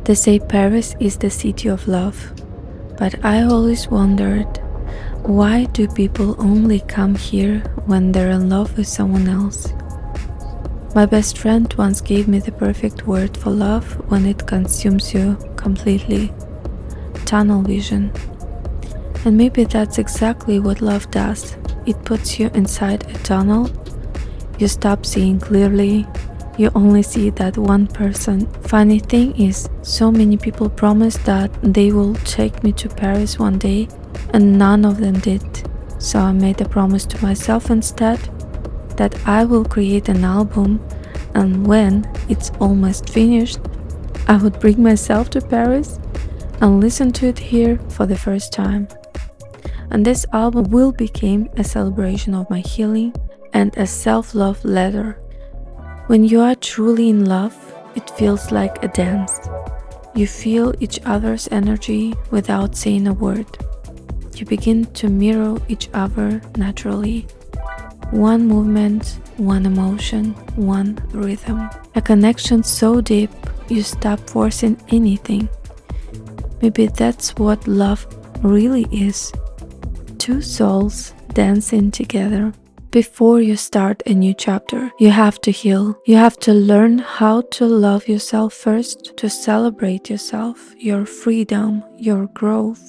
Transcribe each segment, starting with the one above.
They say Paris is the city of love, but I always wondered, why do people only come here when they're in love with someone else? My best friend once gave me the perfect word for love when it consumes you completely: tunnel vision. And maybe that's exactly what love does. It puts you inside a tunnel. You stop seeing clearly. You only see that one person. Funny thing is, so many people promised that they will take me to Paris one day, and none of them did. So I made a promise to myself instead that I will create an album, and when it's almost finished, I would bring myself to Paris and listen to it here for the first time. And this album will become a celebration of my healing and a self-love letter. When you are truly in love, it feels like a dance. You feel each other's energy without saying a word. You begin to mirror each other naturally. One movement, one emotion, one rhythm. A connection so deep, you stop forcing anything. Maybe that's what love really is. Two souls dancing together. Before you start a new chapter, you have to heal. You have to learn how to love yourself first, to celebrate yourself, your freedom, your growth.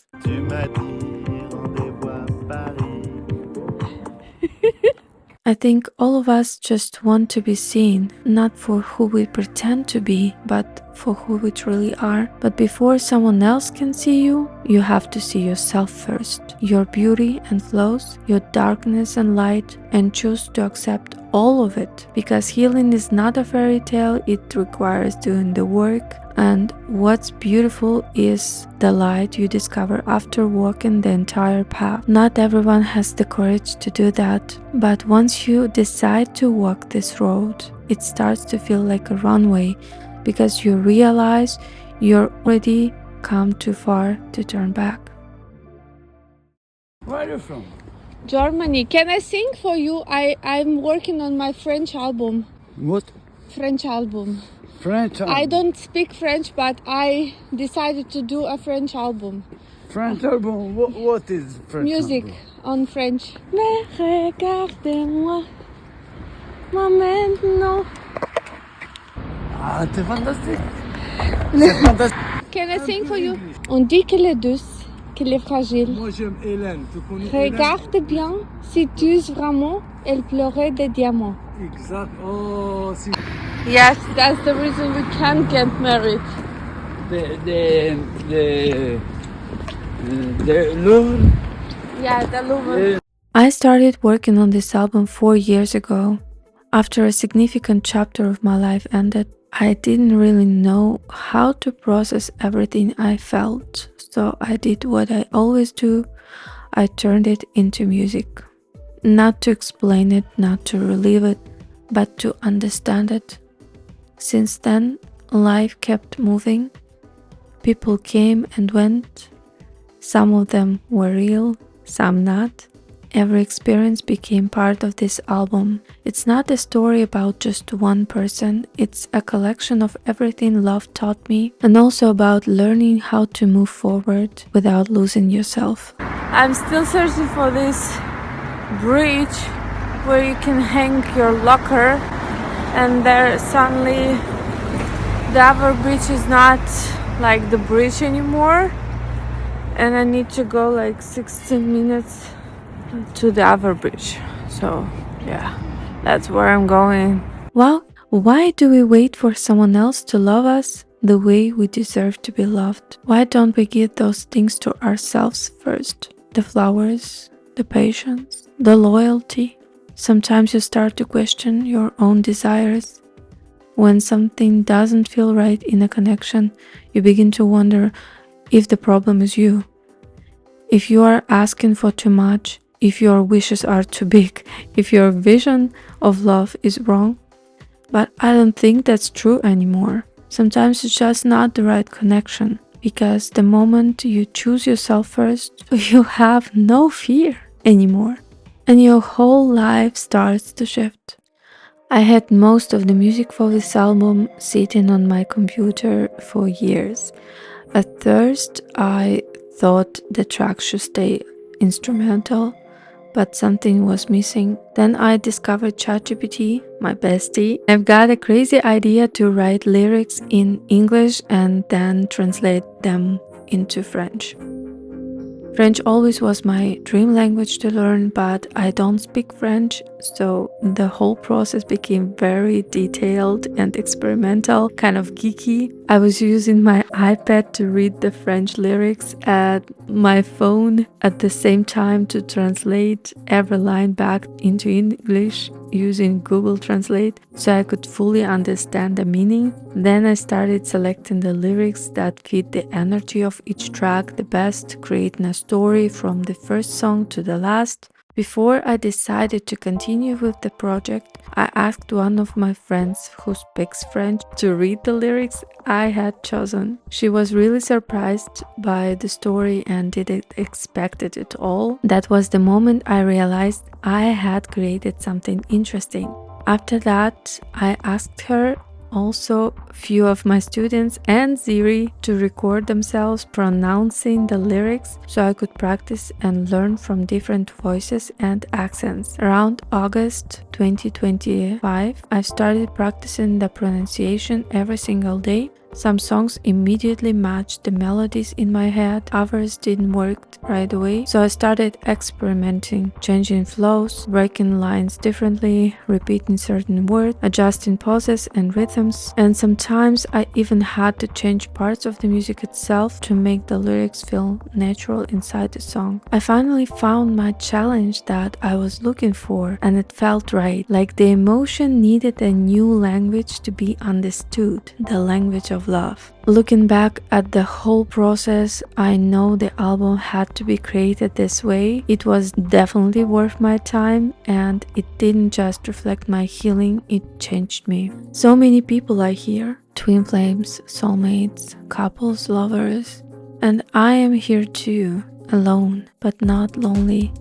I think all of us just want to be seen, not for who we pretend to be, but for who we truly are. But before someone else can see you, you have to see yourself first. Your beauty and flaws, your darkness and light, and choose to accept all of it. Because healing is not a fairy tale, it requires doing the work. And what's beautiful is the light you discover after walking the entire path. Not everyone has the courage to do that, but once you decide to walk this road, it starts to feel like a runway, because you realize you're already come too far to turn back. Where are you from? Germany. Can I sing for you? I'm working on my French album. What? French album. French album. I don't speak French, but I decided to do a French album. French album? What is French Music album? on French. Mais regardez-moi, moi maintenant. Ah, c'est fantastique. C'est fantastique. Can I sing for you? On dit qu'elle est douce, qu'elle est fragile. Moi j'aime Hélène. Tu connais Hélène? Regarde bien, si tu es vraiment, elle pleurait des diamants. Exact. Oh, si. Yes, that's the reason we can't get married. The Louvre. Yeah, the Louvre. I started working on this album 4 years ago. After a significant chapter of my life ended, I didn't really know how to process everything I felt, so I did what I always do. I turned it into music. Not to explain it, not to relive it, but to understand it. Since then, life kept moving. People came and went. Some of them were real, some not. Every experience became part of this album. It's not a story about just one person, it's a collection of everything love taught me, and also about learning how to move forward without losing yourself. I'm still searching for this bridge where you can hang your locker, and there suddenly the other bridge is not like the bridge anymore, and I need to go like 16 minutes to the other bridge. So yeah, that's where I'm going. Well, why do we wait for someone else to love us the way we deserve to be loved? Why don't we give those things to ourselves first? The flowers, the patience, the loyalty. Sometimes you start to question your own desires. When something doesn't feel right in a connection, you begin to wonder if the problem is you. If you are asking for too much, if your wishes are too big, if your vision of love is wrong. But I don't think that's true anymore. Sometimes it's just not the right connection, because the moment you choose yourself first, you have no fear anymore, and your whole life starts to shift. I had most of the music for this album sitting on my computer for years. At first, I thought the track should stay instrumental, but something was missing. Then I discovered ChatGPT, my bestie. I've got a crazy idea to write lyrics in English and then translate them into French. French always was my dream language to learn, but I don't speak French, so the whole process became very detailed and experimental, kind of geeky. I was using my iPad to read the French lyrics and my phone at the same time to translate every line back into English using Google Translate so I could fully understand the meaning. Then I started selecting the lyrics that fit the energy of each track the best, creating a story from the first song to the last. Before I decided to continue with the project, I asked one of my friends who speaks French to read the lyrics I had chosen. She was really surprised by the story and didn't expect it at all. That was the moment I realized I had created something interesting. After that, I asked her, also a few of my students and Ziri to record themselves pronouncing the lyrics so I could practice and learn from different voices and accents. Around August 2025, I started practicing the pronunciation every single day. Some songs immediately matched the melodies in my head, others didn't work right away, so I started experimenting, changing flows, breaking lines differently, repeating certain words, adjusting pauses and rhythms, and sometimes I even had to change parts of the music itself to make the lyrics feel natural inside the song. I finally found my challenge that I was looking for, and it felt right, like the emotion needed a new language to be understood, the language of love. Looking back at the whole process, I know the album had to be created this way. It was definitely worth my time, and it didn't just reflect my healing, it changed me. So many people are here, twin flames, soulmates, couples, lovers, and I am here too, alone but not lonely,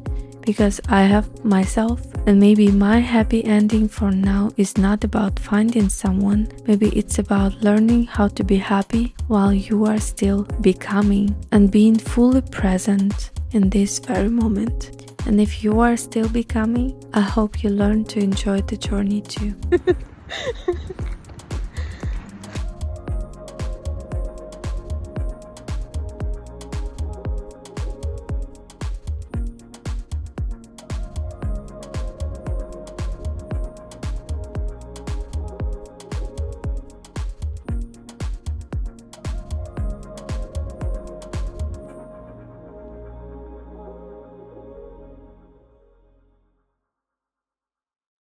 because I have myself. And maybe my happy ending for now is not about finding someone. Maybe it's about learning how to be happy while you are still becoming and being fully present in this very moment. And if you are still becoming, I hope you learn to enjoy the journey too.